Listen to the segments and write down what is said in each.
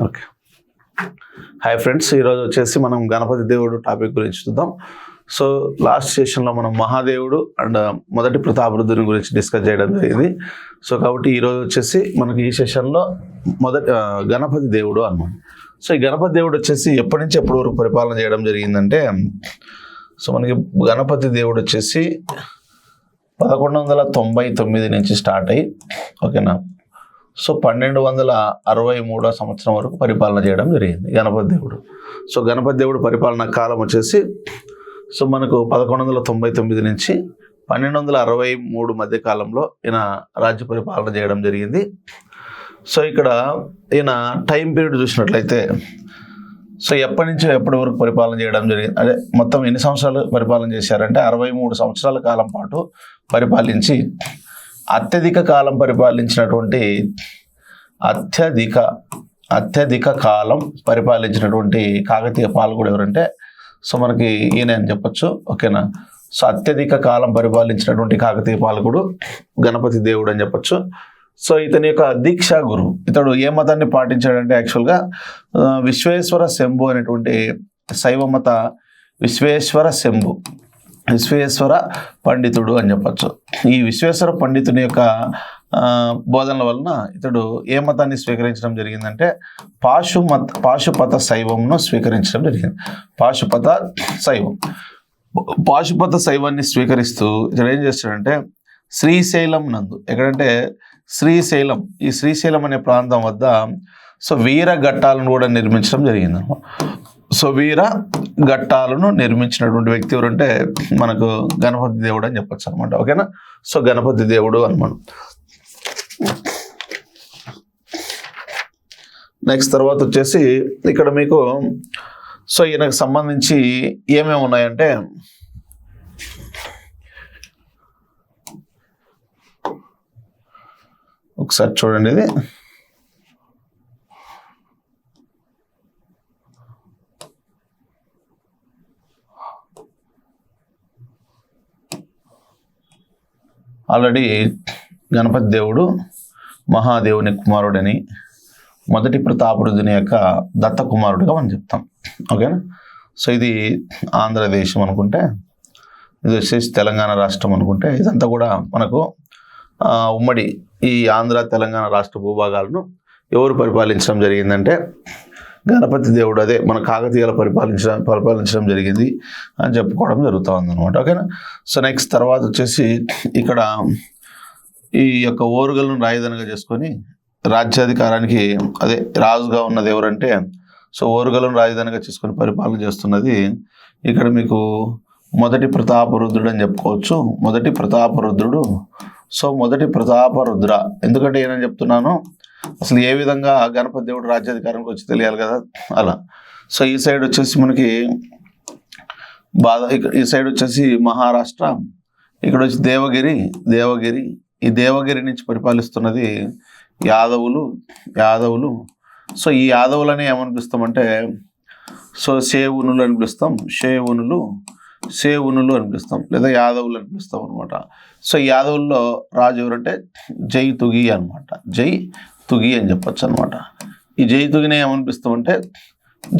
Okay. Hi friends, ఈరోజు వచ్చేసి మనం గణపతి దేవుడు టాపిక్ గురించి చూద్దాం. సో లాస్ట్ సెషన్లో మనం మహాదేవుడు అండ్ మొదటి ప్రతాపరుద్రుని గురించి డిస్కస్ చేయడం జరిగింది. సో కాబట్టి ఈరోజు వచ్చేసి మనకి ఈ సెషన్లో గణపతి దేవుడు అన్నమాట. సో ఈ గణపతి దేవుడు వచ్చేసి ఎప్పటి నుంచి ఎప్పటి వరకు పరిపాలన చేయడం జరిగిందంటే, సో మనకి గణపతి దేవుడు వచ్చేసి 1199 నుంచి స్టార్ట్ అయ్యి, ఓకేనా, సో 1263 సంవత్సరం వరకు పరిపాలన చేయడం జరిగింది గణపతి దేవుడు. సో గణపతి దేవుడు పరిపాలన కాలం వచ్చేసి సో మనకు 1199 నుంచి 1263 మధ్య కాలంలో ఈయన రాజ్య పరిపాలన చేయడం జరిగింది. సో ఇక్కడ ఈయన టైం పీరియడ్ చూసినట్లయితే, సో ఎప్పటి నుంచి ఎప్పటి వరకు పరిపాలన చేయడం జరిగింది, అదే మొత్తం ఎన్ని సంవత్సరాలు పరిపాలన చేశారంటే 63 సంవత్సరాల కాలం పాటు పరిపాలించి అత్యధిక కాలం పరిపాలించినటువంటి అత్యధిక కాలం పరిపాలించినటువంటి కాకతీయ పాలకుడు ఎవరంటే సో మనకి ఈయన అని చెప్పొచ్చు, ఓకేనా. సో అత్యధిక కాలం పరిపాలించినటువంటి కాకతీయ పాలకుడు గణపతి దేవుడు అని చెప్పొచ్చు. సో ఇతని యొక్క దీక్షా గురువు, ఇతడు ఏ మతాన్ని పాటించాడంటే యాక్చువల్గా విశ్వేశ్వర శంభు అనేటువంటి శైవ మత విశ్వేశ్వర పండితుడు అని చెప్పచ్చు. ఈ విశ్వేశ్వర పండితుని యొక్క బోధనల వలన ఇతడు ఏ మతాన్ని స్వీకరించడం జరిగిందంటే పాశుపత శైవంను స్వీకరించడం జరిగింది. పాశుపత శైవాన్ని స్వీకరిస్తూ ఇతడు ఏం చేస్తాడంటే శ్రీశైలం నందు, ఎక్కడంటే శ్రీశైలం, ఈ శ్రీశైలం అనే ప్రాంతం వద్ద సో వీర ఘట్టాలను కూడా నిర్మించడం జరిగింది. సో వీర ఘట్టాలను నిర్మించినటువంటి వ్యక్తి ఎవరంటే మనకు గణపతి దేవుడు అని చెప్పచ్చు అనమాట, ఓకేనా. సో గణపతి దేవుడు అనమాట. నెక్స్ట్ తర్వాత వచ్చేసి ఇక్కడ మీకు సో ఈయనకు సంబంధించి ఏమేమి ఉన్నాయంటే, ఒకసారి చూడండి, ఇది ఆల్రెడీ గణపతి దేవుడు మహాదేవుని కుమారుడని, మొదటి ప్రతాపరుద్రుని యొక్క దత్త కుమారుడిగా మనం చెప్తాం, ఓకేనా. సో ఇది ఆంధ్రదేశం అనుకుంటే, ఇది వచ్చేసి తెలంగాణ రాష్ట్రం అనుకుంటే, ఇదంతా కూడా మనకు ఉమ్మడి ఈ ఆంధ్ర తెలంగాణ రాష్ట్ర భూభాగాలను ఎవరు పరిపాలించడం జరిగిందంటే గణపతి దేవుడు, అదే మన కాకతీయులు పరిపాలించడం జరిగింది అని చెప్పుకోవడం జరుగుతూ ఉందన్నమాట, ఓకేనా. సో నెక్స్ట్ తర్వాత వచ్చేసి ఇక్కడ ఈ యొక్క ఓరుగలను రాజధానిగా చేసుకొని రాజ్యాధికారానికి, అదే రాజుగా ఉన్నది ఎవరంటే సో ఓరుగలను రాజధానిగా చేసుకొని పరిపాలన చేస్తున్నది ఇక్కడ మీకు మొదటి ప్రతాపరుద్రుడు అని చెప్పుకోవచ్చు. మొదటి ప్రతాపరుద్రుడు. సో మొదటి ప్రతాపరుద్ర, ఎందుకంటే ఏనని చెప్తున్నాను, అసలు ఏ విధంగా గణపతి దేవుడు రాజ్యాధికారానికి వచ్చి తెలియాలి కదా, అలా. సో ఈ సైడ్ వచ్చేసి మనకి ఈ సైడ్ వచ్చేసి మహారాష్ట్ర, ఇక్కడ వచ్చి దేవగిరి, ఈ దేవగిరి నుంచి పరిపాలిస్తున్నది యాదవులు. సో ఈ యాదవులని ఏమనిపిస్తామంటే సో సేవునులు అని పిలుస్తాం, సేవునులు అని పిలుస్తాం, లేదా యాదవులు అని పిలుస్తాం అనమాట. సో యాదవుల్లో రాజు ఎవరంటే జైతుగి అనమాట, జైతుగి అని చెప్పచ్చు అనమాట. ఈ జైతుగిని ఏమనిపిస్తామంటే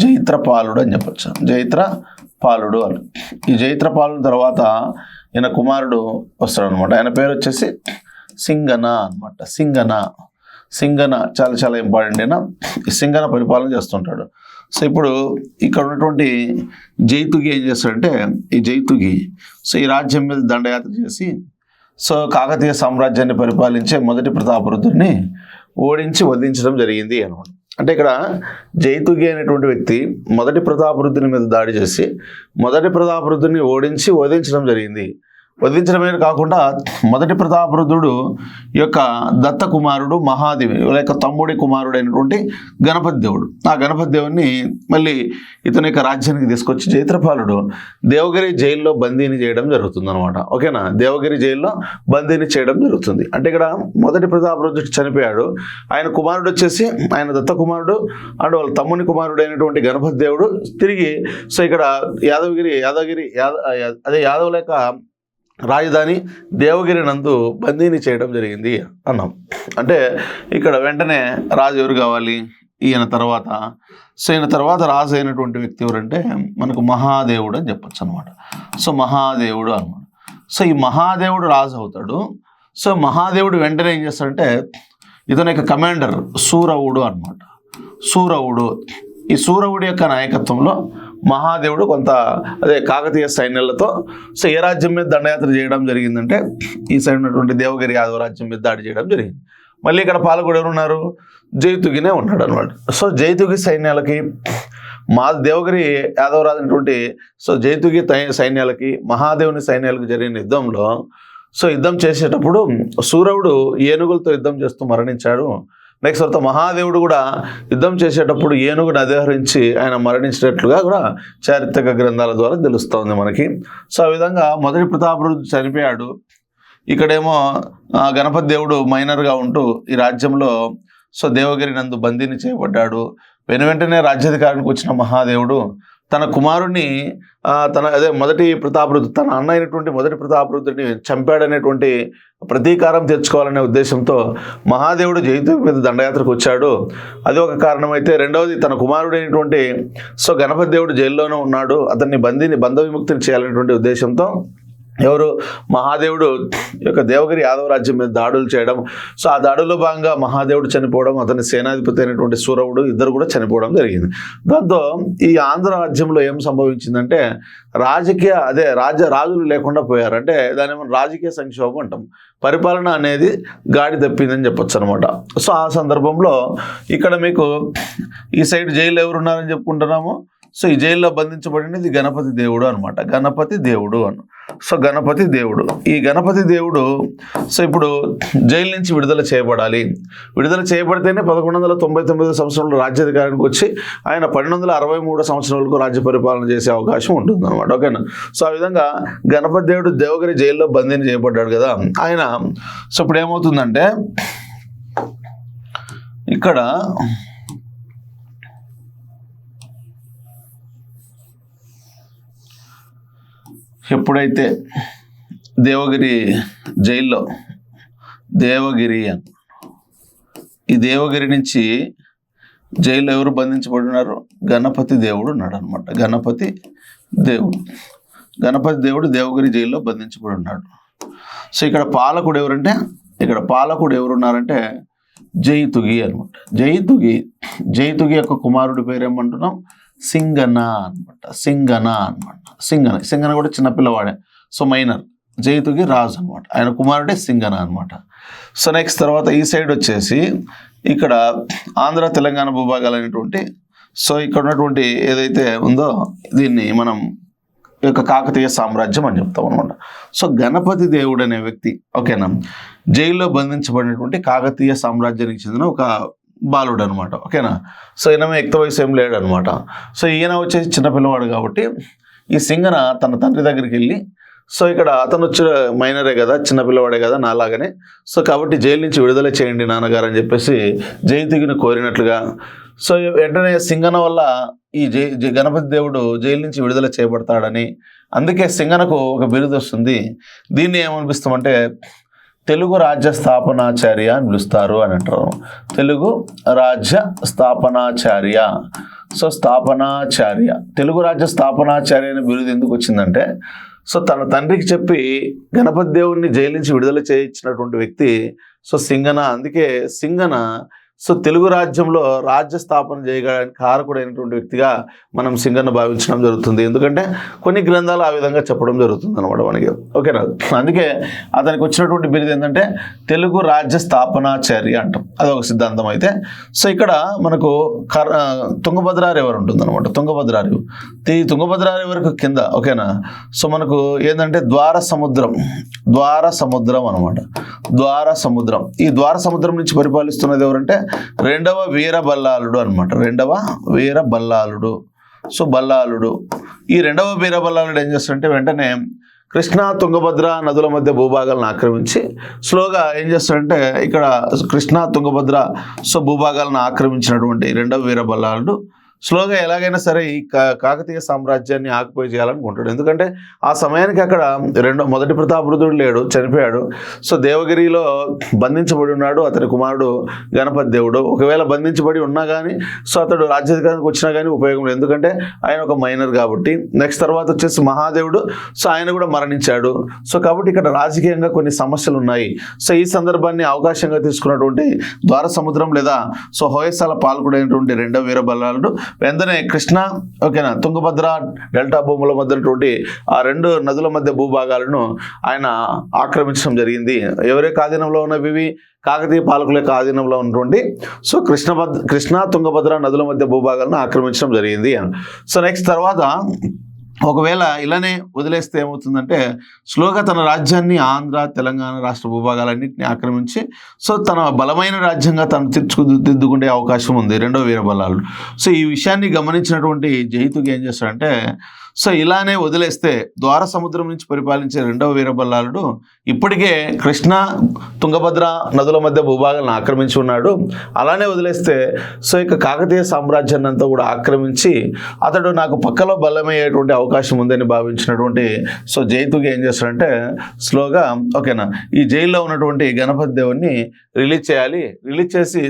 జైత్రపాలుడు అని చెప్పచ్చు, జైత్రపాలుడు అని. ఈ జైత్రపాలుడు తర్వాత ఈయన కుమారుడు వస్తాడు అనమాట, ఆయన పేరు వచ్చేసి సింగన అనమాట. సింగన చాలా చాలా ఇంపార్టెంట్. అయినా సింగన పరిపాలన చేస్తుంటాడు. సో ఇప్పుడు ఇక్కడ ఉన్నటువంటి జైతుగి ఏం చేస్తాడంటే, ఈ జైతుగి సో ఈ రాజ్యం మీద దండయాత్ర చేసి సో కాకతీయ సామ్రాజ్యాన్ని పరిపాలించే మొదటి ప్రతాపరుద్రుడిని ఓడించి వధించడం జరిగింది అనమాట. అంటే ఇక్కడ జైతుగి అనేటువంటి వ్యక్తి మొదటి ప్రతాపరుద్రుని మీద దాడి చేసి మొదటి ప్రతాపరుద్రుని ఓడించి వధించడం జరిగింది. వధించడమే కాకుండా మొదటి ప్రతాపరుద్రుడు యొక్క దత్త కుమారుడు మహాదేవి లేక తమ్ముడి కుమారుడు అయినటువంటి గణపతి దేవుడు, ఆ గణపతి దేవుడిని మళ్ళీ ఇతని యొక్క రాజ్యానికి తీసుకొచ్చి జైత్రపాలుడు దేవగిరి జైల్లో బందీని చేయడం జరుగుతుంది అనమాట, ఓకేనా. దేవగిరి జైల్లో బందీని చేయడం జరుగుతుంది. అంటే ఇక్కడ మొదటి ప్రతాపరుద్రుడు చనిపోయాడు, ఆయన కుమారుడు వచ్చేసి ఆయన దత్త కుమారుడు అండ్ వాళ్ళ తమ్ముని కుమారుడు అయినటువంటి గణపతి దేవుడు తిరిగి సో ఇక్కడ యాదవుల యొక్క రాజధాని దేవగిరి నందు బందీని చేయడం జరిగింది అన్నాం. అంటే ఇక్కడ వెంటనే రాజు ఎవరు కావాలి, ఈయన తర్వాత. సో ఈయన తర్వాత రాజు అయినటువంటి వ్యక్తి ఎవరంటే మనకు మహాదేవుడు అని చెప్పొచ్చు అనమాట. సో మహాదేవుడు అనమాట. సో ఈ మహాదేవుడు రాజు అవుతాడు. సో మహాదేవుడు వెంటనే ఏం చేస్తాడంటే ఇతని యొక్క కమాండర్ సూరవుడు అనమాట. సూరవుడు, ఈ సూరవుడి యొక్క నాయకత్వంలో మహాదేవుడు కొంత కాకతీయ సైన్యాలతో సో ఏ రాజ్యం మీద దండయాత్ర చేయడం జరిగిందంటే ఈ సైడ్ ఉన్నటువంటి దేవగిరి యాదవ రాజ్యం మీద దాడి చేయడం జరిగింది. మళ్ళీ ఇక్కడ పాలకుడు ఎవరున్నారు? జైతుగినే ఉన్నాడు అనమాట. సో జైతుగి సైన్యాలకి దేవగిరి యాదవరాజు అనేటువంటి సో జైతుగి సైన్యాలకి మహాదేవుని సైన్యాలకు జరిగిన యుద్ధంలో సో యుద్ధం చేసేటప్పుడు సూరవుడు ఏనుగులతో యుద్ధం చేస్తూ మరణించాడు. నెక్స్ట్ తర్వాత మహాదేవుడు కూడా యుద్ధం చేసేటప్పుడు ఏనుగును అధిహరించి ఆయన మరణించినట్లుగా కూడా చారిత్రక గ్రంథాల ద్వారా తెలుస్తోంది మనకి. సో ఆ విధంగా మొదటి ప్రతాపరుద్రుడు చనిపోయాడు. ఇక్కడేమో గణపతి దేవుడు మైనర్గా ఉంటూ ఈ రాజ్యంలో సో దేవగిరి నందు బందీని చేయబడ్డాడు. వెంటనే రాజ్యాధికారానికి వచ్చిన మహాదేవుడు తన కుమారుణ్ణి మొదటి ప్రతాపరుద్రుడు తన అన్న అయినటువంటి మొదటి ప్రతాపరుద్రుడిని చంపాడనేటువంటి ప్రతీకారం తెచ్చుకోవాలనే ఉద్దేశంతో మహాదేవుడు జైతుగి మీద దండయాత్రకు వచ్చాడు. అది ఒక కారణమైతే, రెండవది తన కుమారుడైనటువంటి సో గణపతి దేవుడు జైల్లోనే ఉన్నాడు, అతన్ని బంధ విముక్తిని చేయాలనేటువంటి ఉద్దేశంతో ఎవరు మహాదేవుడు యొక్క దేవగిరి యాదవ రాజ్యం మీద దాడులు చేయడం. సో ఆ దాడుల్లో భాగంగా మహాదేవుడు చనిపోవడం, అతని సేనాధిపతి అయినటువంటి సూరవుడు ఇద్దరు కూడా చనిపోవడం జరిగింది. దాంతో ఈ ఆంధ్ర రాజ్యంలో ఏం సంభవించిందంటే రాజులు లేకుండా పోయారు. అంటే దాని ఏమన్నా రాజకీయ సంక్షోభం అంటాం. పరిపాలన అనేది గాడి తప్పిందని చెప్పొచ్చు అనమాట. సో ఆ సందర్భంలో ఇక్కడ మీకు ఈ సైడ్ జైలు ఎవరున్నారని చెప్పుకుంటున్నాము. సో ఈ జైల్లో బంధించబడినది గణపతి దేవుడు అనమాట. గణపతి దేవుడు సో గణపతి దేవుడు, ఈ గణపతి దేవుడు సో ఇప్పుడు జైలు నుంచి విడుదల చేయబడాలి. విడుదల చేయబడితేనే 1199 సంవత్సరంలో రాజ్యాధికారానికి వచ్చి ఆయన 1263 సంవత్సరం వరకు రాజ్య పరిపాలన చేసే అవకాశం ఉంటుంది అనమాట. ఓకేనా. సో ఆ విధంగా గణపతి దేవుడు దేవగిరి జైల్లో బందీని చేయబడ్డాడు కదా ఆయన. సో ఇప్పుడు ఏమవుతుందంటే ఇక్కడ ఎప్పుడైతే దేవగిరి జైల్లో ఈ దేవగిరి నుంచి జైల్లో ఎవరు బంధించబడినారు? గణపతి దేవుడు ఉన్నాడు అనమాట. గణపతి దేవుడు దేవగిరి జైల్లో బంధించబడి ఉన్నాడు. సో ఇక్కడ పాలకుడు ఎవరున్నారంటే జైతుగి అనమాట. జైతుగి యొక్క కుమారుడి పేరు ఏమంటున్నాం? సింగన అనమాట. సింగన కూడా చిన్నపిల్లవాడే. So minor. జైతుగి రాజు అనమాట. ఆయన కుమారుడే సింగన అనమాట. సో నెక్స్ట్ తర్వాత ఈ సైడ్ వచ్చేసి ఇక్కడ ఆంధ్ర తెలంగాణ భూభాగాలు అనేటువంటి సో ఇక్కడ ఉన్నటువంటి ఏదైతే ఉందో దీన్ని మనం యొక్క కాకతీయ సామ్రాజ్యం అని చెప్తాం అనమాట. సో గణపతి దేవుడు అనే వ్యక్తి ఓకేనా జైల్లో బంధించబడినటువంటి కాకతీయ సామ్రాజ్యానికి చెందిన ఒక బాలుడు అనమాట. ఓకేనా. సో ఈయన యుక్త వయసు ఏం లేడు అనమాట. సో ఈయన వచ్చేసి చిన్నపిల్లవాడు కాబట్టి ఈ సింగన తన తండ్రి దగ్గరికి వెళ్ళి సో ఇక్కడ అతను వచ్చి మైనరే కదా, చిన్నపిల్లవాడే కదా నాలాగనే, సో కాబట్టి జైలు నుంచి విడుదల చేయండి నాన్నగారు అని చెప్పేసి జైతుగిని కోరినట్లుగా. సో వెంటనే సింగన వల్ల ఈ గణపతి దేవుడు జైలు నుంచి విడుదల చేయబడతాడని, అందుకే సింగనకు ఒక బిరుదు వస్తుంది. దీన్ని ఏమనిపిస్తామంటే తెలుగు రాజ్య స్థాపనాచార్య అని పిలుస్తారు అని అంటారు. తెలుగు రాజ్య స్థాపనాచార్య. సో స్థాపనాచార్య, తెలుగు రాజ్య స్థాపనాచార్య అనే బిరుదు ఎందుకు వచ్చిందంటే సో తన తండ్రికి చెప్పి గణపతి దేవుడిని జైలు నుంచి విడుదల చేయించినటువంటి వ్యక్తి సో సింగన. అందుకే సింగన సో తెలుగు రాజ్యంలో రాజ్య స్థాపన చేయడానికి కారకుడైనటువంటి వ్యక్తిగా మనం సింగన్న భావించడం జరుగుతుంది. ఎందుకంటే కొన్ని గ్రంథాలు ఆ విధంగా చెప్పడం జరుగుతుంది అనమాట మనకి. ఓకేనా. అందుకే అతనికి వచ్చినటువంటి బిరుదు ఏంటంటే తెలుగు రాజ్య స్థాపనాచార్య అంటాం. అదొక సిద్ధాంతం. అయితే సో ఇక్కడ మనకు తుంగభద్ర రివర్ ఉంటుంది అనమాట. ఈ తుంగభద్ర రివర్కు కింద ఓకేనా సో మనకు ఏంటంటే ద్వార సముద్రం అనమాట. ఈ ద్వార సముద్రం నుంచి పరిపాలిస్తున్నది ఎవరంటే రెండవ వీరబల్లాలుడు అనమాట. సో బల్లాలుడు. ఈ రెండవ వీరబల్లాలుడు ఏం చేస్తాడంటే వెంటనే కృష్ణా తుంగభద్ర నదుల మధ్య భూభాగాలను ఆక్రమించి స్లోగా ఏం చేస్తాడంటే ఇక్కడ కృష్ణా తుంగభద్ర సో భూభాగాలను ఆక్రమించినటువంటి రెండవ వీరబల్లాలుడు స్లోగా ఎలాగైనా సరే ఈ కాకతీయ సామ్రాజ్యాన్ని ఆక్యుపై చేయాలనుకుంటాడు. ఎందుకంటే ఆ సమయానికి అక్కడ మొదటి ప్రతాపరుద్రుడు లేడు, చనిపోయాడు. సో దేవగిరిలో బంధించబడి ఉన్నాడు అతని కుమారుడు గణపతి దేవుడు. ఒకవేళ బంధించబడి ఉన్నా కానీ సో అతడు రాజ్యాధికారానికి వచ్చినా కానీ ఉపయోగం లేదు, ఎందుకంటే ఆయన ఒక మైనర్ కాబట్టి. నెక్స్ట్ తర్వాత వచ్చేసి మహాదేవుడు, సో ఆయన కూడా మరణించాడు. సో కాబట్టి ఇక్కడ రాజకీయంగా కొన్ని సమస్యలు ఉన్నాయి. సో ఈ సందర్భాన్ని అవకాశంగా తీసుకున్నటువంటి ద్వార సముద్రం లేదా సో హోయసాల పాల్గొనేటువంటి రెండవ వీరబల్లాలుడు వెంటనే కృష్ణ ఓకేనా తుంగభద్ర డెల్టా భూముల మధ్యటువంటి ఆ రెండు నదుల మధ్య భూభాగాలను ఆయన ఆక్రమించడం జరిగింది. ఎవరికి ఆధీనంలో ఉన్నవి? కాకతీయ పాలకుల యొక్క ఆధీనంలో ఉన్నటువంటి సో కృష్ణా తుంగభద్ర నదుల మధ్య భూభాగాలను ఆక్రమించడం జరిగింది. సో నెక్స్ట్ తర్వాత ఒకవేళ ఇలానే వదిలేస్తే ఏమవుతుందంటే స్లోగా తన రాజ్యాన్ని ఆంధ్ర తెలంగాణ రాష్ట్ర భూభాగాలన్నింటినీ ఆక్రమించి సో తన బలమైన రాజ్యంగా తను తీర్చిదిద్దుకునే అవకాశం ఉంది రెండో వీరబల్లాలు. సో ఈ విషయాన్ని గమనించినటువంటి జైతుకి ఏం చేస్తాడంటే సో ఇలానే వదిలేస్తే ద్వార సముద్రం నుంచి పరిపాలించే రెండవ వీరబల్లాలుడు ఇప్పటికే కృష్ణ తుంగభద్ర నదుల మధ్య భూభాగాలను ఆక్రమించి ఉన్నాడు. అలానే వదిలేస్తే సో ఇక కాకతీయ సామ్రాజ్యాన్ని అంతా కూడా ఆక్రమించి అతడు నాకు పక్కలో బలమయ్యేటువంటి అవకాశం ఉందని భావించినటువంటి సో జైతుకి ఏం చేస్తాడంటే స్లోగా ఓకేనా ఈ జైల్లో ఉన్నటువంటి గణపతి దేవుణ్ణి రిలీజ్ చేయాలి. రిలీజ్ చేసి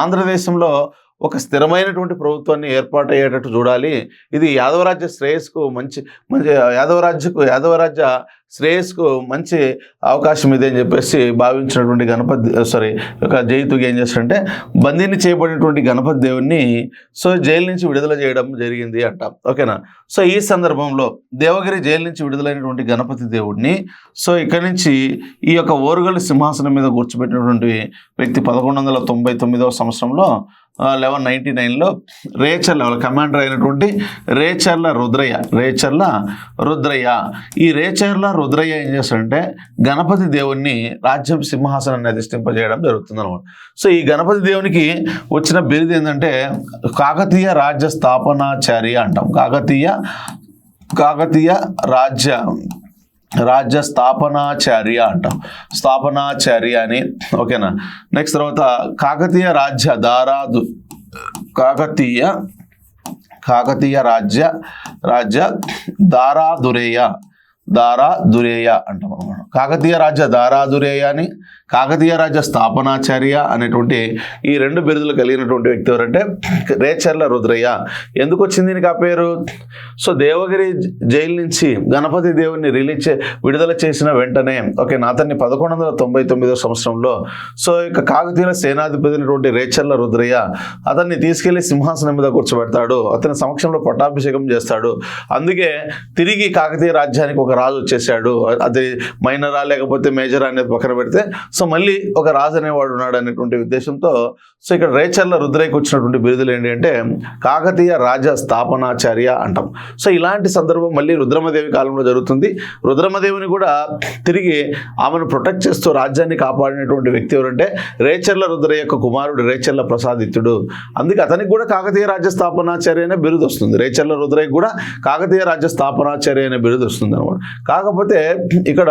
ఆంధ్రదేశంలో ఒక స్థిరమైనటువంటి ప్రభుత్వాన్ని ఏర్పాటు అయ్యేటట్టు చూడాలి. ఇది యాదవరాజ్య శ్రేయస్కు మంచి యాదవరాజ్య శ్రేయస్కు మంచి అవకాశం ఇదే అని చెప్పేసి భావించినటువంటి ఒక జైతుకి ఏం చేస్తాడంటే బందీని చేయబడినటువంటి గణపతి దేవుణ్ణి సో జైలు నుంచి విడుదల చేయడం జరిగింది అంట. ఓకేనా. సో ఈ సందర్భంలో దేవగిరి జైలు నుంచి విడుదలైనటువంటి గణపతి దేవుడిని సో ఇక్కడి నుంచి ఈ యొక్క ఓరుగల్లు సింహాసనం మీద కూర్చోబెట్టినటువంటి వ్యక్తి 1199వ సంవత్సరంలో 1199లో రేచర్ల కమాండర్ అయినటువంటి రేచర్ల రుద్రయ్య ఈ రేచర్ల రుద్రయ్య ఏం చేస్తాడంటే గణపతి దేవుణ్ణి రాజ్యం సింహాసనాన్ని అధిష్ఠింపజేయడం జరుగుతుంది అనమాట. సో ఈ గణపతి దేవునికి వచ్చిన బిరుదు ఏంటంటే కాకతీయ రాజ్య స్థాపనాచార్య అంటాం. కాకతీయ రాజ్య స్థాపనాచార్య అంటాం. స్థాపనాచార్య అని ఓకేనా. నెక్స్ట్ తర్వాత కాకతీయ రాజ్య దారాదురేయ అంటాం అనమాట. కాకతీయ రాజ్య దారాదురేయ అని కాకతీయ రాజ్య స్థాపనాచార్య అనేటువంటి ఈ రెండు బిరుదులు కలిగినటువంటి వ్యక్తి ఎవరంటే రేచర్ల రుద్రయ్య. ఎందుకు వచ్చింది దీనికి ఆ పేరు? సో దేవగిరి జైలు నుంచి గణపతి దేవుని విడుదల చేసిన వెంటనే ఓకేనా అతన్ని 1199వ సంవత్సరంలో సో ఇక కాకతీయుల సేనాధిపతి అయినటువంటి రేచర్ల రుద్రయ్య అతన్ని తీసుకెళ్లి సింహాసనం మీద కూర్చోబెడతాడు. అతని సమక్షంలో పట్టాభిషేకం చేస్తాడు. అందుకే తిరిగి కాకతీయ రాజ్యానికి ఒక రాజు వచ్చేసాడు. అది మైనరా లేకపోతే మేజరా అనేది పక్కన పెడితే సో మళ్ళీ ఒక రాజు అనేవాడు ఉన్నాడు అనేటువంటి ఉద్దేశంతో సో ఇక్కడ రేచర్ల రుద్రయ్యకు వచ్చినటువంటి బిరుదులు ఏంటి అంటే కాకతీయ రాజ్య స్థాపనాచార్య అంటాం. సో ఇలాంటి సందర్భం మళ్ళీ రుద్రమదేవి కాలంలో జరుగుతుంది. రుద్రమదేవిని కూడా తిరిగి ఆమెను ప్రొటెక్ట్ చేస్తూ రాజ్యాన్ని కాపాడినటువంటి వ్యక్తి ఎవరంటే రేచర్ల రుద్రయ్య యొక్క కుమారుడు రేచర్ల ప్రసాదిత్యుడు. అందుకే అతనికి కూడా కాకతీయ రాజ్య స్థాపనాచార్య అనే బిరుదు వస్తుంది. రేచర్ల రుద్రయ్యకు కూడా కాకతీయ రాజ్య స్థాపనాచార్య అనే బిరుదు వస్తుంది అనమాట. కాకపోతే ఇక్కడ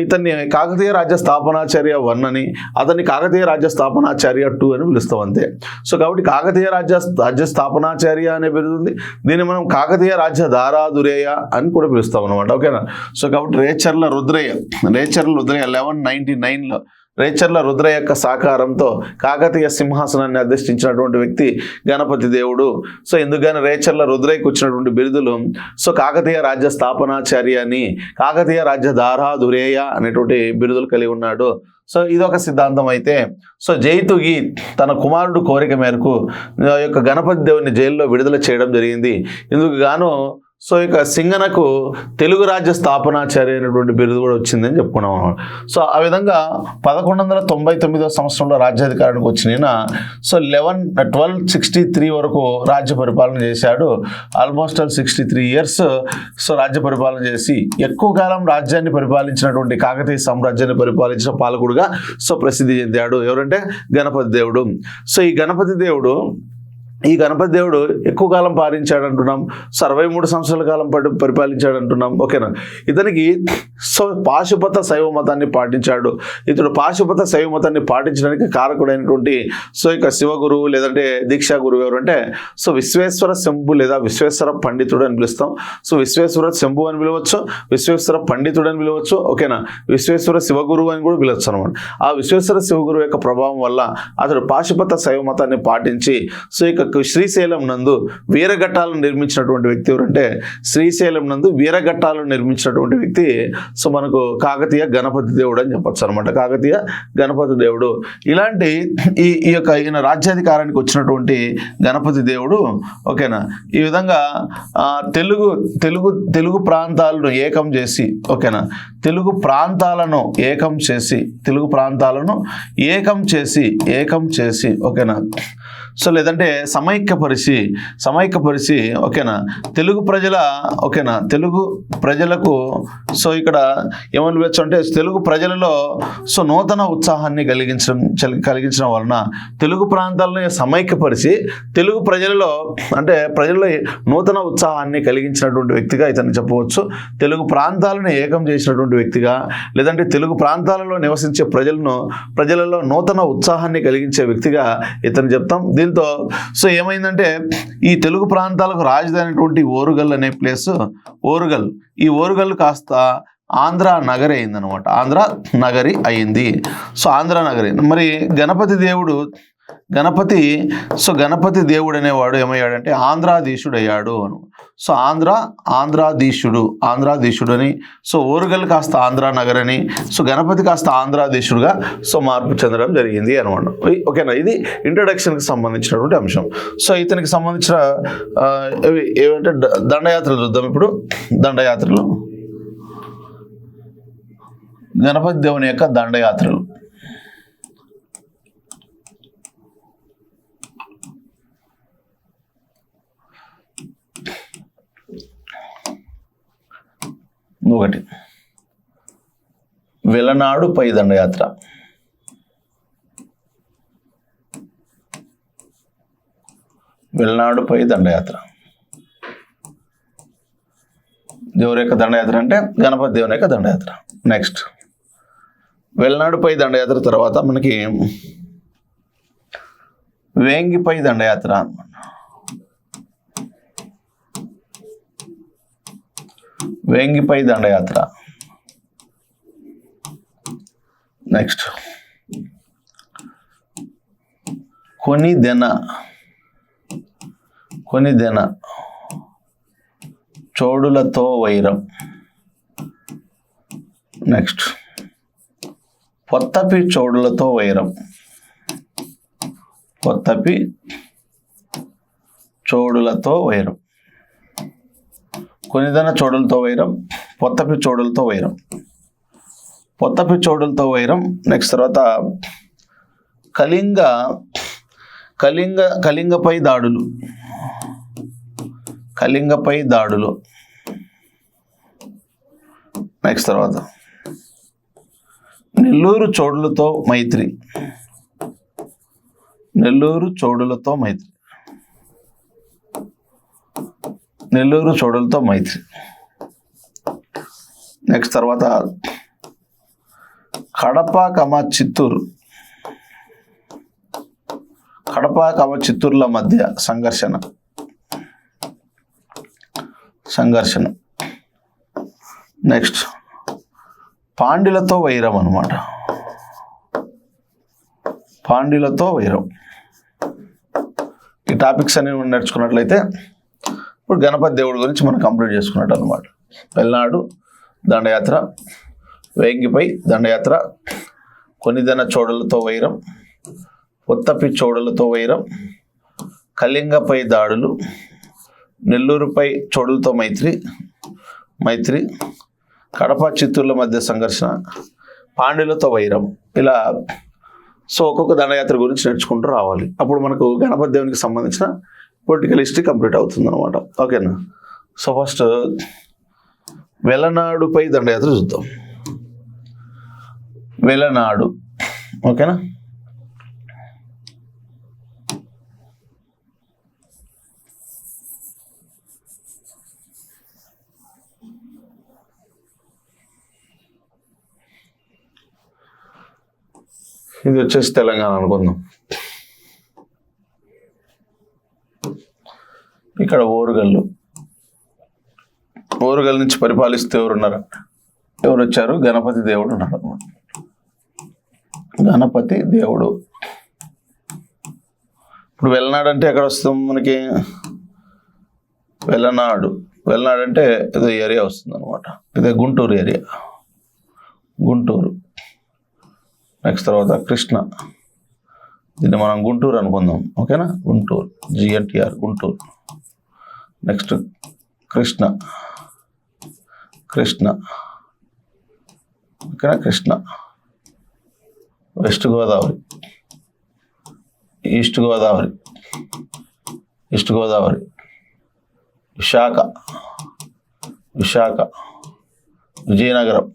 ఇతన్ని కాకతీయ రాజ్య స్థాపనాచార్య 1 అని అతన్ని కాకతీయ రాజ్య స్థాపనాచార్య 2 అని పిలుస్తాం అంతే. సో కాబట్టి కాకతీయ రాజ్య స్థాపనాచార్య అనే బిరుదు ఉంది. దీన్ని మనం కాకతీయ రాజ్య దారాదురేయ అని కూడా పిలుస్తాం అనమాట. ఓకేనా. సో కాబట్టి రేచర్ల రుద్రయ్య 1199లో రేచర్ల రుద్రయ్య యొక్క సహకారంతో కాకతీయ సింహాసనాన్ని అధిష్ఠించినటువంటి వ్యక్తి గణపతి దేవుడు. సో ఎందుకని రేచర్ల రుద్రయ్యకు వచ్చినటువంటి బిరుదులు సో కాకతీయ రాజ్య స్థాపనాచార్య అని కాకతీయ రాజ్య దారాదురేయ అనేటువంటి బిరుదులు కలిగి ఉన్నాడు. సో ఇదొక సిద్ధాంతం అయితే సో జైతుగి తన కుమారుడు కోరిక మేరకు ఈ యొక్క గణపతి దేవుని జైల్లో విడుదల చేయడం జరిగింది. ఇందుకు గాను సో ఇక సింగనకు తెలుగు రాజ్య స్థాపనాచార్య అనేటువంటి బిరుదు కూడా వచ్చిందని చెప్పుకున్నాం అనమాట. సో ఆ విధంగా 1199వ సంవత్సరంలో రాజ్యాధికారానికి వచ్చిన సో 1263 వరకు రాజ్య పరిపాలన చేశాడు. ఆల్మోస్ట్ 63 ఇయర్స్ సో రాజ్య పరిపాలన చేసి ఎక్కువ కాలం రాజ్యాన్ని పరిపాలించినటువంటి కాకతీయ సామ్రాజ్యాన్ని పరిపాలించిన పాలకుడుగా సో ప్రసిద్ధి చెందాడు. ఎవరంటే గణపతి దేవుడు. సో ఈ గణపతి దేవుడు ఈ గణపతి దేవుడు ఎక్కువ కాలం పాలించాడు అంటున్నాం. 63 సంవత్సరాల కాలం పాటు పరిపాలించాడు అంటున్నాం. ఓకేనా. ఇతనికి పాశుపత శైవ మతాన్ని పాటించాడు. ఇతడు పాశుపత శైవ మతాన్ని పాటించడానికి కారకుడైనటువంటి ఇక శివ గురువు లేదంటే దీక్షా గురువు ఎవరు అంటే విశ్వేశ్వర శంభు లేదా విశ్వేశ్వర పండితుడు అని పిలుస్తాం. విశ్వేశ్వర శంభు అని పిలవచ్చు, విశ్వేశ్వర పండితుడు అని పిలవచ్చు. ఓకేనా. విశ్వేశ్వర శివగురువు అని కూడా పిలవచ్చు అనమాట. ఆ విశ్వేశ్వర శివగురువు యొక్క ప్రభావం వల్ల అతడు పాశుపత శైవ మతాన్ని పాటించి ఇక శ్రీశైలం నందు వీరఘట్టాలను నిర్మించినటువంటి వ్యక్తి ఎవరంటే శ్రీశైలం నందు వీరఘట్టాలను నిర్మించినటువంటి వ్యక్తి మనకు కాకతీయ గణపతి దేవుడు అని చెప్పచ్చు అనమాట. కాకతీయ గణపతి దేవుడు. ఇలాంటి ఈ యొక్క ఈయన రాజ్యాధికారానికి వచ్చినటువంటి గణపతి దేవుడు. ఓకేనా. ఈ విధంగా తెలుగు ప్రాంతాలను ఏకం చేసి, ఓకేనా, తెలుగు ప్రాంతాలను ఏకం చేసి ఓకేనా, లేదంటే సమైక్యపరిచి, ఓకేనా, తెలుగు ప్రజలకు ఇక్కడ ఏమని పిలవచ్చు అంటే తెలుగు ప్రజలలో నూతన ఉత్సాహాన్ని కలిగించడం వలన తెలుగు ప్రాంతాలను సమైక్యపరిచి తెలుగు ప్రజలలో నూతన ఉత్సాహాన్ని కలిగించినటువంటి వ్యక్తిగా ఇతన్ని చెప్పవచ్చు. తెలుగు ప్రాంతాలను ఏకం చేసినటువంటి వ్యక్తిగా, లేదంటే తెలుగు ప్రాంతాలలో నివసించే ప్రజలలో నూతన ఉత్సాహాన్ని కలిగించే వ్యక్తిగా ఇతను చెప్తాం. దీంతో ఏమైందంటే ఈ తెలుగు ప్రాంతాలకు రాజధాని అయినటువంటి ఓరుగల్ అనే ప్లేస్, ఈ ఓరుగల్ కాస్త ఆంధ్ర నగరి అయిందనమాట. ఆంధ్ర నగరి అయింది. ఆంధ్ర నగరి. మరి గణపతి దేవుడు అనేవాడు ఏమయ్యాడంటే ఆంధ్రాధీశుడు అయ్యాడు అను. ఆంధ్రాధీశుడు అని. ఓరుగల్ కాస్త ఆంధ్ర నగరని, గణపతి కాస్త ఆంధ్రాధీశుడుగా మార్పు చెందడం జరిగింది అనమాట. ఓకేనా. ఇది ఇంట్రొడక్షన్కి సంబంధించినటువంటి అంశం. ఇతనికి సంబంధించిన ఏమంటే దండయాత్రలు చూద్దాం ఇప్పుడు. దండయాత్రలు, గణపతి దేవుని యొక్క దండయాత్రలు. ఒకటి వెలనాడుపై దండయాత్ర. దేవుని యొక్క దండయాత్ర అంటే గణపతి దేవుని యొక్క దండయాత్ర. నెక్స్ట్ వెలనాడుపై దండయాత్ర తర్వాత మనకి వేంగిపై దండయాత్ర అన్నమాట. వేంగిపై దండయాత్ర. నెక్స్ట్ కొనిదెన చోడులతో వైరం. నెక్స్ట్ పొత్తపి చోడులతో వైరం. కొనిదెన చోడులతో వైరం, పొత్తపి చోడులతో వైరం. నెక్స్ట్ తర్వాత కళింగపై దాడులు. నెక్స్ట్ తర్వాత నెల్లూరు చోడులతో మైత్రి. నెక్స్ట్ తర్వాత కడప చిత్తూరుల మధ్య సంఘర్షణ. నెక్స్ట్ పాండ్యులతో వైరం అన్నమాట. ఈ టాపిక్స్ అన్ని నేర్చుకున్నట్లయితే ఇప్పుడు గణపతి దేవుడి గురించి మనం కంప్లీట్ చేసుకున్నట్టు అనమాట. వెల్నాడు దండయాత్ర, వేంగిపై దండయాత్ర, కొనిదెన చోడులతో వైరం, పొత్తపి చోడులతో వైరం, కళింగపై దాడులు, నెల్లూరుపై చోడులతో మైత్రి, కడప చిత్తూరుల మధ్య సంఘర్షణ, పాండ్యులతో వైరం. ఇలా ఒక్కొక్క దండయాత్ర గురించి నేర్చుకుంటూ రావాలి. అప్పుడు మనకు గణపతి దేవునికి సంబంధించిన పొలిటికల్ హిస్టరీ కంప్లీట్ అవుతుంది అనమాట. ఓకేనా. ఫస్ట్ వెలనాడుపై దండయాత్ర చూద్దాం. వెలనాడు. ఓకేనా. ఇది వచ్చేసి తెలంగాణ అనుకుందాం. ఇక్కడ ఓరుగల్లు నుంచి పరిపాలిస్తే ఎవరు వచ్చారు? గణపతి దేవుడు ఉన్నాడు అనమాట. గణపతి దేవుడు. ఇప్పుడు వెల్లనాడు అంటే ఎక్కడ వస్తాం మనకి? వెల్లనాడు అంటే ఏదో ఏరియా వస్తుంది అనమాట. ఇదే గుంటూరు ఏరియా, గుంటూరు. నెక్స్ట్ తర్వాత కృష్ణ, దీన్ని మనం గుంటూరు అనుకుందాం, ఓకేనా? గుంటూరు, GNTR గుంటూరు. నెక్స్ట్ కృష్ణ, ఓకేనా? కృష్ణ. వెస్ట్ గోదావరి, ఈస్ట్ గోదావరి, విశాఖ, విజయనగరం,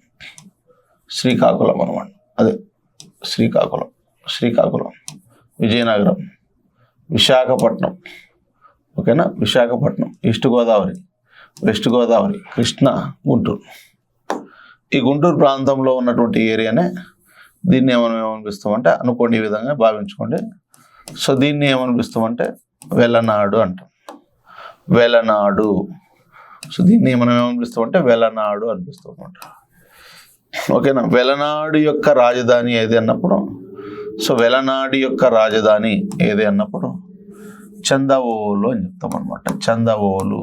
శ్రీకాకుళం అనమాట. అదే శ్రీకాకుళం, విజయనగరం, విశాఖపట్నం, ఓకేనా? Visakhapatnam, east Godavari, west Godavari, Krishna, Guntur. ఈ గుంటూరు ప్రాంతంలో ఉన్నటువంటి ఏరియానే దీన్ని ఏమనిపిస్తామంటే, అనుకోండి, ఈ విధంగా భావించుకోండి. సో దీన్ని ఏమనిపిస్తామంటే వెల్లనాడు అంటాం. వెల్లనాడు. సో దీన్ని మనం ఏమనిపిస్తామంటే వెల్లనాడు అనిపిస్తాం అనమాట. ఓకేనా? వెల్లనాడు యొక్క రాజధాని ఏది అన్నప్పుడు, సో వెల్లనాడు యొక్క రాజధాని ఏది అన్నప్పుడు చందవోలు అని చెప్తాం అనమాట. చందవోలు.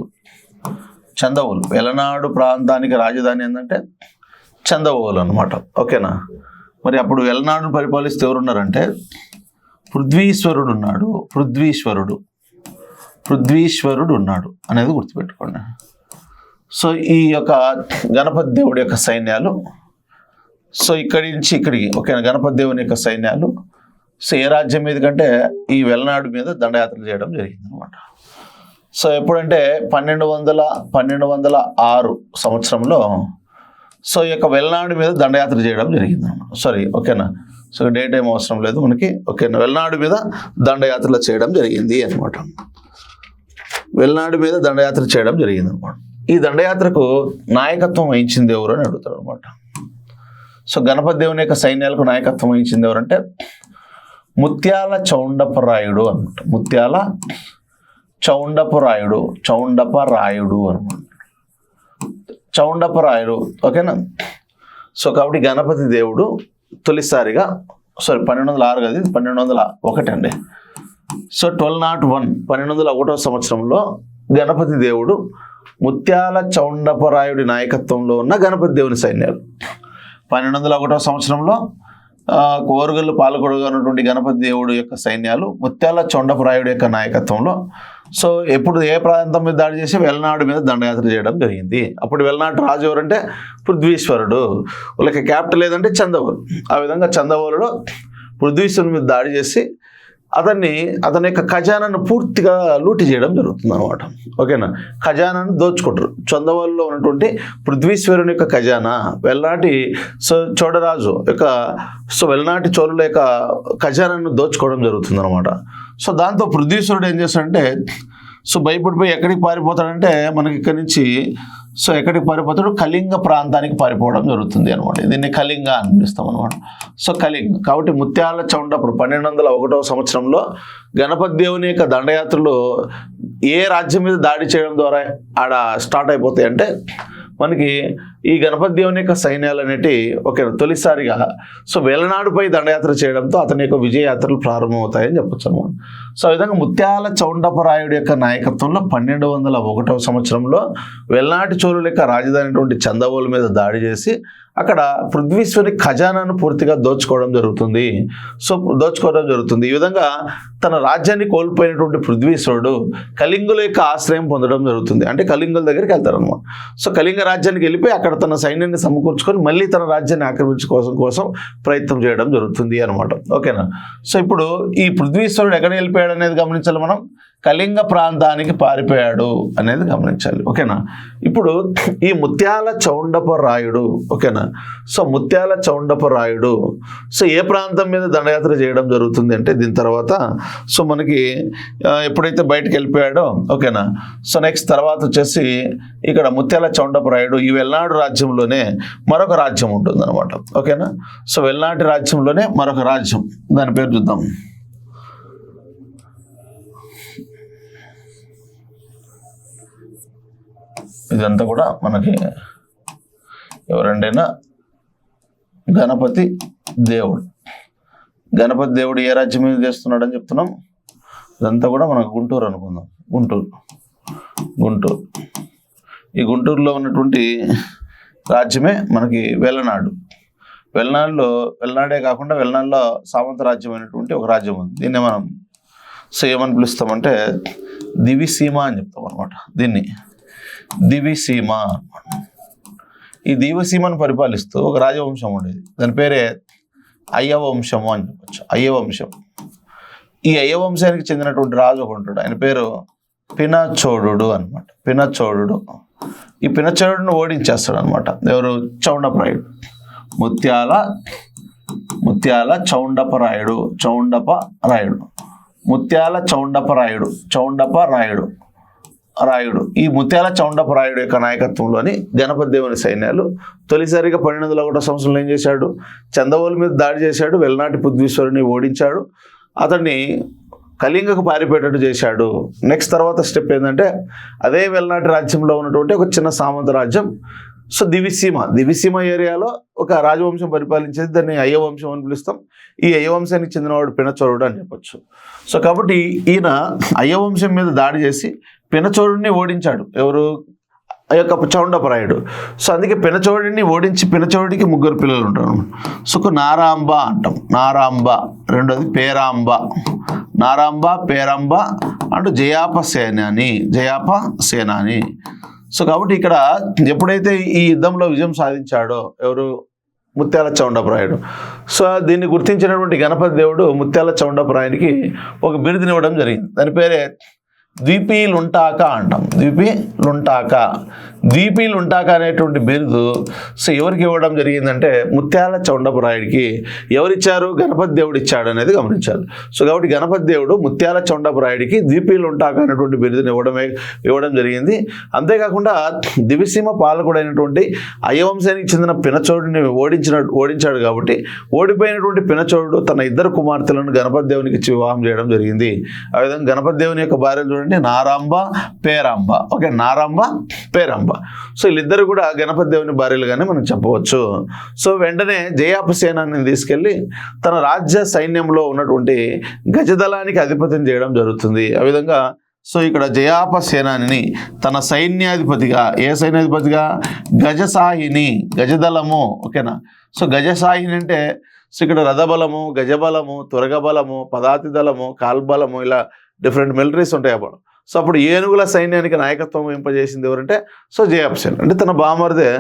వెల్లనాడు ప్రాంతానికి రాజధాని ఏంటంటే చందవోలు అనమాట. ఓకేనా? మరి అప్పుడు వెల్లనాడును పరిపాలిస్తే ఎవరున్నారంటే పృథ్వీశ్వరుడు ఉన్నాడు అనేది గుర్తుపెట్టుకోండి. సో ఈ యొక్క గణపతి దేవుడి యొక్క సైన్యాలు, సో ఇక్కడి నుంచి ఇక్కడికి, ఓకేనా? గణపతి దేవుని యొక్క సైన్యాలు సో ఏ రాజ్యం మీద కంటే ఈ వెల్లనాడు మీద దండయాత్రలు చేయడం జరిగింది అనమాట. సో ఎప్పుడంటే 1206 సంవత్సరంలో సో ఈ యొక్క వెల్లనాడు మీద దండయాత్ర చేయడం జరిగింది అన్నమాట. సారీ, ఓకేనా? సో డేట్ ఏం అవసరం లేదు మనకి, ఓకేనా? వెల్లనాడు మీద దండయాత్రలు చేయడం జరిగింది అనమాట. వెల్లనాడు మీద దండయాత్ర చేయడం జరిగింది అనమాట. ఈ దండయాత్రకు నాయకత్వం వహించింది ఎవరు అని అడుగుతారు అనమాట. సో గణపతి దేవుని యొక్క సైన్యాలకు నాయకత్వం వహించింది ఎవరంటే ముత్యాల చౌండపరాయుడు అనమాట. ముత్యాల చౌండపరాయుడు అనమాట. చౌండపరాయుడు, ఓకేనా? సో కాబట్టి గణపతి దేవుడు తొలిసారిగా, సారీ 1206 కదా, 1201 అండి. సో 1201, 1201 సంవత్సరంలో గణపతి దేవుడు ముత్యాల చౌండపరాయుడి నాయకత్వంలో ఉన్న గణపతి దేవుని సైన్యాలు 1201 సంవత్సరంలో కోరుగల్లు పాలకొడుగా ఉన్నటువంటి గణపతి దేవుడు యొక్క సైన్యాలు ముత్యాల చౌండపరాయుడు యొక్క నాయకత్వంలో సో ఎప్పుడు ఏ ప్రాంతం మీద దాడి చేసి వెల్లనాడు మీద దండయాత్ర చేయడం జరిగింది. అప్పుడు వెల్లనాడు రాజు ఎవరంటే పృథ్వీశ్వరుడు, వాళ్ళకి క్యాపిటల్ ఏదంటే చందవోలు. ఆ విధంగా చందవోలులో పృథ్వీశ్వరుని మీద దాడి చేసి అతని యొక్క ఖజానాను పూర్తిగా లూటి చేయడం జరుగుతుంది అనమాట. ఓకేనా? ఖజానాను దోచుకుంటారు. చందవోలులో ఉన్నటువంటి పృథ్వీశ్వరుని యొక్క ఖజానా వెల్లనాటి చోడరాజు యొక్క వెల్లనాటి చోళుల యొక్క ఖజానాను దోచుకోవడం జరుగుతుంది అనమాట. సో దాంతో పృథ్వీశ్వరుడు ఏం చేస్తాడంటే భయపడిపోయి ఎక్కడికి పారిపోతాడంటే మనకి ఇక్కడి నుంచి ఎక్కడికి పారిపోతాడు? కళింగ ప్రాంతానికి పారిపోవడం జరుగుతుంది అనమాట. దీన్ని కళింగ అని పిలుస్తాం అనమాట. సో కళింగ. కాబట్టి ముత్యాల చౌండపుడు 1201 సంవత్సరంలో గణపతి దేవుని యొక్క దండయాత్రలు ఏ రాజ్యం మీద దాడి చేయడం ద్వారా ఆడ స్టార్ట్ అయిపోతాయి అంటే మనకి ఈ గణపతి దేవుని యొక్క సైన్యాలు అనేటి తొలిసారిగా వెల్లనాడుపై దండయాత్ర చేయడంతో అతని యొక్క విజయయాత్రలు ప్రారంభమవుతాయని చెప్పొచ్చు అనమాట. సో ఆ విధంగా ముత్యాల చౌండపరాయుడు యొక్క నాయకత్వంలో 1201 సంవత్సరంలో వెల్లనాటి చోళుల యొక్క రాజధాని అయినటువంటి చందవోలు మీద దాడి చేసి అక్కడ పృథ్వీశ్వరి ఖజానాను పూర్తిగా దోచుకోవడం జరుగుతుంది. ఈ విధంగా తన రాజ్యాన్ని కోల్పోయినటువంటి పృథ్వీశ్వరుడు కళింగుల యొక్క ఆశ్రయం పొందడం జరుగుతుంది. అంటే కళింగుల దగ్గరికి వెళ్తారనమాట. సో కళింగ రాజ్యానికి వెళ్ళిపోయి అక్కడ తన సైన్యాన్ని సమకూర్చుకొని మళ్ళీ తన రాజ్యాన్ని ఆక్రమించుకోవడం కోసం ప్రయత్నం చేయడం జరుగుతుంది అనమాట. ఓకేనా? సో ఇప్పుడు ఈ పృథ్వీశ్వరుడు ఎక్కడ వెళ్ళిపోయాడు అనేది గమనించాలి మనం. కళింగ ప్రాంతానికి పారిపోయాడు అనేది గమనించాలి. ఓకేనా. ఇప్పుడు ఈ ముత్యాల చౌండపరాయుడు, ఓకేనా, సో ముత్యాల చౌండపరాయుడు సో ఏ ప్రాంతం మీద దండయాత్ర చేయడం జరుగుతుంది అంటే దీని తర్వాత సో మనకి ఎప్పుడైతే బయటకు వెళ్ళిపోయాడో, ఓకేనా, సో నెక్స్ట్ తర్వాత వచ్చేసి ఇక్కడ ముత్యాల చౌండపరాయుడు ఈ వెల్నాడు రాజ్యంలోనే మరొక రాజ్యం ఉంటుంది అనమాట. ఓకేనా. సో వెల్నాటి రాజ్యంలోనే మరొక రాజ్యం, దాని పేరు చూద్దాం. ఇదంతా కూడా మనకి ఎవరండైనా గణపతి దేవుడు. గణపతి దేవుడు ఏ రాజ్యం మీద చేస్తున్నాడు అని చెప్తున్నాం. ఇదంతా కూడా మనకు గుంటూరు అనుకుందాం. గుంటూరు ఈ గుంటూరులో ఉన్నటువంటి రాజ్యమే మనకి వెల్లనాడు. వెల్లనాడే కాకుండా వెల్లనాడులో సామంత రాజ్యం అయినటువంటి ఒక రాజ్యం ఉంది. దీన్ని మనం సో ఏమని పిలుస్తామంటే దివిసీమ అని చెప్తాం అనమాట. దీన్ని దివిసీమ. ఈ దివిసీమను పరిపాలిస్తూ ఒక రాజవంశం ఉండేది. దాని పేరే అయ్యవంశము అని చెప్పచ్చు. అయ్యవంశం. ఈ అయ్యవంశానికి చెందినటువంటి రాజు ఒక ఉంటాడు. ఆయన పేరు పినచోడు అనమాట. పినచోడు. ఈ పినచోడును ఓడించేస్తాడు అనమాట. ఎవరు? చౌండపరాయుడు. ముత్యాల చౌండపరాయుడు. ముత్యాల చౌండపరాయుడు. ఈ ముత్యాల చౌండపరాయుడు యొక్క నాయకత్వంలోని గణపతి దేవుని సైన్యాలు తొలిసారిగా 1201 సంవత్సరంలో ఏం చేశాడు? చందవోలు మీద దాడి చేశాడు. వెల్నాటి పృథ్వీశ్వరుని ఓడించాడు. అతన్ని కళింగకు పారిపోయేటట్టు చేశాడు. నెక్స్ట్ తర్వాత స్టెప్ ఏంటంటే అదే వెల్నాటి రాజ్యంలో ఉన్నటువంటి ఒక చిన్న సామంత రాజ్యం సో దివిసీమ ఏరియాలో ఒక రాజవంశం పరిపాలించేది. దాన్ని అయ్యవంశం అని పిలుస్తాం. ఈ అయ్యవంశానికి చెందినవాడు పినచోరుడు అని చెప్పచ్చు. సో కాబట్టి ఈయన అయ్యవంశం మీద దాడి చేసి పినచోరుడిని ఓడించాడు. ఎవరు? ఆ యొక్క చౌండపరాయుడు. సో అందుకే పినచోరుడిని ఓడించి పినచోరుడికి 3 పిల్లలు ఉంటారు. సో నారాంబ అంటాం. నారాంబ. రెండోది పేరాంబ. నారాంబ, పేరాంబ అంటూ జయాప సేనాని. సో కాబట్టి ఇక్కడ ఎప్పుడైతే ఈ యుద్ధంలో విజయం సాధించాడో ఎవరు? ముత్యాల చౌండపరాయుడు. సో దీన్ని గుర్తించినటువంటి గణపతి దేవుడు ముత్యాల చౌండపరాయునికి ఒక బిరుదునివ్వడం జరిగింది. దాని పేరే ద్వీపీలుంటాక అంటాం. ద్వీపీలుంటాక అనేటువంటి బిరుదు సో ఎవరికి ఇవ్వడం జరిగిందంటే ముత్యాల చౌండపరాయుడికి. ఎవరిచ్చారు? గణపతి దేవుడు ఇచ్చాడు అనేది గమనించాలి. సో కాబట్టి గణపతి దేవుడు ముత్యాల చౌండపరాయుడికి ద్వీపీలుంటాక అనేటువంటి బిరుదుని ఇవ్వడం జరిగింది. అంతేకాకుండా దివిసీమ పాలకుడైనటువంటి అయ్యవంశానికి చెందిన పినచోడుని ఓడించాడు కాబట్టి ఓడిపోయినటువంటి పినచోడు తన 2 కుమార్తెలను గణపతి దేవునికి ఇచ్చి వివాహం చేయడం జరిగింది. ఆ విధంగా గణపతి దేవుని యొక్క భార్యలు చూడండి, నారాంబ, పేరాంబ. ఓకే, నారాంబ, పేరాంబ. సో వీళ్ళిద్దరు కూడా గణపతి దేవుని భార్యలుగానే మనం చెప్పవచ్చు. సో వెంటనే జయాప సేనాన్ని తీసుకెళ్ళి తన రాజ్య సైన్యంలో ఉన్నటువంటి గజదళానికి అధిపత్యం చేయడం జరుగుతుంది. ఆ విధంగా సో ఇక్కడ జయాప సేనాని తన సైన్యాధిపతిగా, ఏ సైన్యాధిపతిగా? గజసాయిని, గజదళము. ఓకేనా. సో గజసాయిని అంటే సో ఇక్కడ రథబలము, గజబలము, త్వరగబలము, పదాతి దళము, కాల్బలము, ఇలా డిఫరెంట్ మిలిటరీస్ ఉంటాయి అప్పుడు. సో అప్పుడు ఏనుగుల సైన్యానికి నాయకత్వం వహింపజేసింది ఎవరంటే సో జయాప సేన. అంటే తన బామర్దే.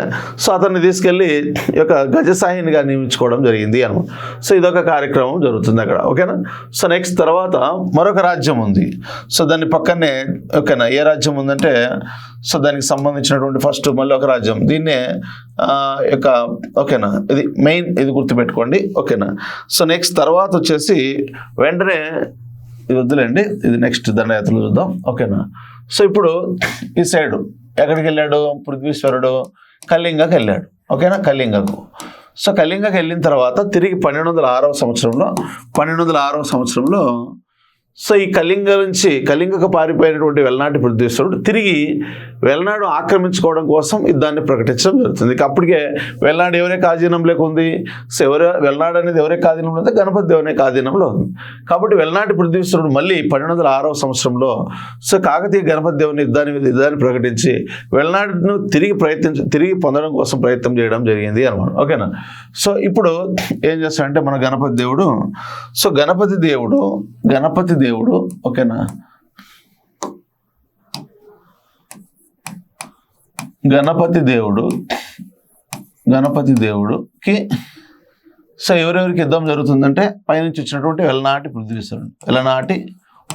సో అతన్ని తీసుకెళ్ళి ఈ యొక్క గజసాయినిగా నియమించుకోవడం జరిగింది అనమాట. సో ఇదొక కార్యక్రమం జరుగుతుంది అక్కడ. ఓకేనా. సో నెక్స్ట్ తర్వాత మరొక రాజ్యం ఉంది. సో దాని పక్కనే ఓకేనా ఏ రాజ్యం ఉందంటే సో దానికి సంబంధించినటువంటి ఫస్ట్ మళ్ళీ ఒక రాజ్యం. దీన్నే యొక్క ఓకేనా ఇది మెయిన్, ఇది గుర్తుపెట్టుకోండి. ఓకేనా. సో నెక్స్ట్ తర్వాత వచ్చేసి వెంటనే ఇది వద్దులేండి, ఇది నెక్స్ట్ దండయాత్రలు చూద్దాం. ఓకేనా. సో ఇప్పుడు ఈ సైడు ఎక్కడికి వెళ్ళాడు? పృథ్వీశ్వరుడు కళింగకి వెళ్ళాడు. ఓకేనా, కళింగకు. సో కళింగకి వెళ్ళిన తర్వాత తిరిగి 1206వ సంవత్సరంలో సో ఈ కళింగకు పారిపోయినటువంటి వెల్నాటి పృథ్వీశ్వరుడు తిరిగి వెల్నాడు ఆక్రమించుకోవడం కోసం యుద్ధాన్ని ప్రకటించడం జరుగుతుంది. అప్పటికే వెల్నాడు ఎవరే ఆధీనంలోకి ఉంది. సో వెల్నాడు అనేది ఎవరే ఆధీనంలో ఉంది? గణపతి దేవుని ఆధీనంలో ఉంది. కాబట్టి వెల్నాటి పృథ్వీశ్వరుడు మళ్ళీ 1206వ సంవత్సరంలో సో కాకతీయ గణపతి దేవుని యుద్ధాన్ని ప్రకటించి వెల్నాడును తిరిగి పొందడం కోసం ప్రయత్నం చేయడం జరిగింది అనమాట. ఓకేనా. సో ఇప్పుడు ఏం చేస్తాడంటే మన గణపతి దేవుడు ఓకేనా గణపతి దేవుడుకి సో ఎవరెవరికి యుద్ధం జరుగుతుందంటే పైనుంచి వచ్చినటువంటి వెలనాటి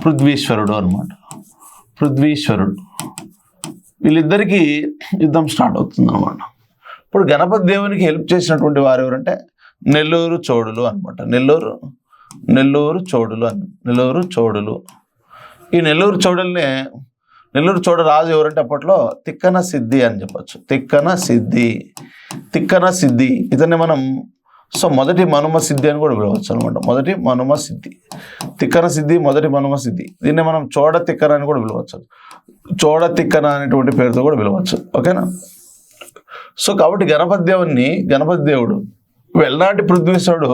పృథ్వీశ్వరుడు అనమాట. పృథ్వీశ్వరుడు, వీళ్ళిద్దరికీ యుద్ధం స్టార్ట్ అవుతుంది అనమాట. ఇప్పుడు గణపతి దేవునికి హెల్ప్ చేసినటువంటి వారు ఎవరంటే నెల్లూరు చోడులు అనమాట. నెల్లూరు చోడులు. ఈ నెల్లూరు చోడ రాజు ఎవరంటే అప్పట్లో తిక్కన సిద్ధి అని చెప్పచ్చు. తిక్కన సిద్ధి ఇతన్ని మనం మొదటి మనుమ సిద్ధి అని కూడా పిలవచ్చు అనమాట. మొదటి మనుమ సిద్ధి, తిక్కన సిద్ధి, మొదటి మనుమ సిద్ధి. దీన్ని మనం చోడ తిక్కన అని కూడా పిలవచ్చు. చోడ తిక్కన అనేటువంటి పేరుతో కూడా పిలవచ్చు. ఓకేనా? కాబట్టి గణపతి దేవుడు వెల్నాటి పృథ్వీశ్వరుడు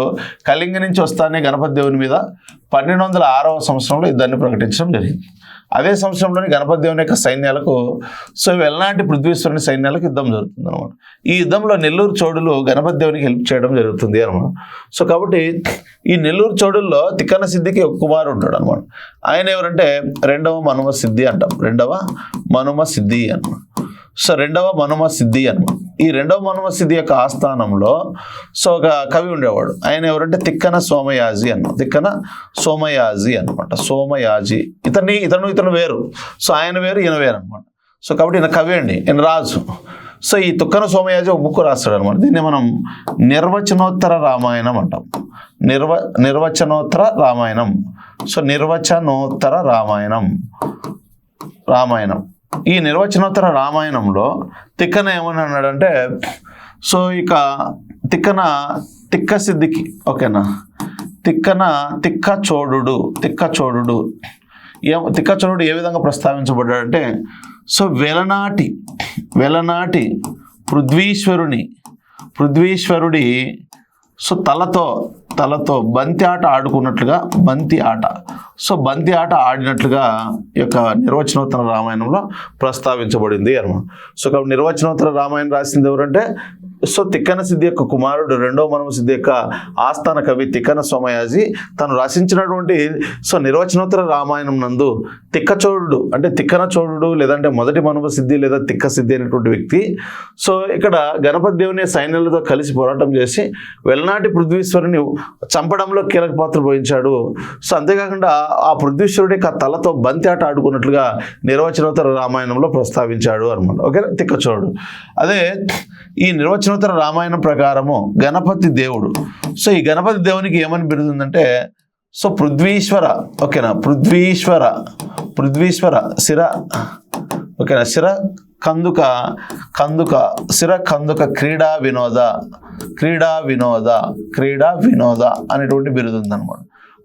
కళింగ నుంచి వస్తానే గణపతి దేవుని మీద 1206వ సంవత్సరంలో యుద్ధాన్ని ప్రకటించడం జరిగింది. అదే సంవత్సరంలోని గణపతి దేవుని యొక్క సైన్యాలకు వెల్నాటి పృథ్వీశ్వరుని సైన్యాలకు యుద్ధం జరుగుతుంది అనమాట. ఈ యుద్ధంలో నెల్లూరు చోడులు గణపతి దేవునికి హెల్ప్ చేయడం జరుగుతుంది అనమాట. కాబట్టి ఈ నెల్లూరు చోడుల్లో తిక్కన సిద్ధికి ఒక కుమారుడు ఉంటాడు అనమాట. ఆయన ఎవరంటే రెండవ మనుమ సిద్ధి అంటాం. రెండవ మనుమ సిద్ధి అనమాట. ఈ రెండవ మనుమ సిద్ధి యొక్క ఆస్థానంలో ఒక కవి ఉండేవాడు. ఆయన ఎవరంటే తిక్కన సోమయాజి అనమాట. సోమయాజి ఇతను వేరు. ఆయన వేరు, ఈయన వేరు అనమాట. కాబట్టి ఈయన కవి అండి, ఈయన రాజు. ఈ తిక్కన సోమయాజి ఒక బుక్ రాస్తాడు అనమాట. దీన్ని మనం నిర్వచనోత్తర రామాయణం అంటాం. నిర్వచనోత్తర రామాయణం. ఈ నిర్వచనోత్తర రామాయణంలో తిక్కన ఏమని అన్నాడంటే తిక్క సిద్ధికి, ఓకేనా, తిక్క చోడుడు ఏ విధంగా ప్రస్తావించబడ్డాడంటే వెలనాటి పృథ్వీశ్వరుడి తలతో బంతి ఆట ఆడుకున్నట్లుగా బంతి ఆట ఆడినట్లుగా ఈ యొక్క నిర్వచనోత్తర రామాయణంలో ప్రస్తావించబడింది అనమాట. కాబట్టి నిర్వచనోత్తర రామాయణం రాసింది ఎవరంటే తిక్కన సిద్ధి యొక్క కుమారుడు, రెండవ మనుమ సిద్ధి యొక్క ఆస్థాన కవి తిక్కన సోమయాజి. తను రచించినటువంటి నిర్వచనోత్తర రామాయణం నందు తిక్కచోడుడు అంటే తిక్కన చోడుడు లేదంటే మొదటి మనుమ సిద్ధి లేదా తిక్క సిద్ధి అనేటువంటి వ్యక్తి ఇక్కడ గణపతి దేవుని సైన్యాలతో కలిసి పోరాటం చేసి వెల్నాటి పృథ్వీశ్వరుని చంపడంలో కీలక పాత్ర వహించాడు. అంతేకాకుండా ఆ పృథ్వీశ్వరుడి యొక్క తలతో బంతి ఆట ఆడుకున్నట్లుగా నిర్వచనోత్తర రామాయణంలో ప్రస్తావించాడు అనమాట. ఓకే, తిక్కచోడు. అదే ఈ నిర్వచనోత్తర రామాయణం ప్రకారము గణపతి దేవుడు ఈ గణపతి దేవునికి ఏమని బిరుదుందంటే పృథ్వీశ్వర, ఓకేనా, పృథ్వీశ్వర శిర, ఓకేనా, శిర కందుక క్రీడా వినోద అనేటువంటి బిరుదు ఉందన్నమాట.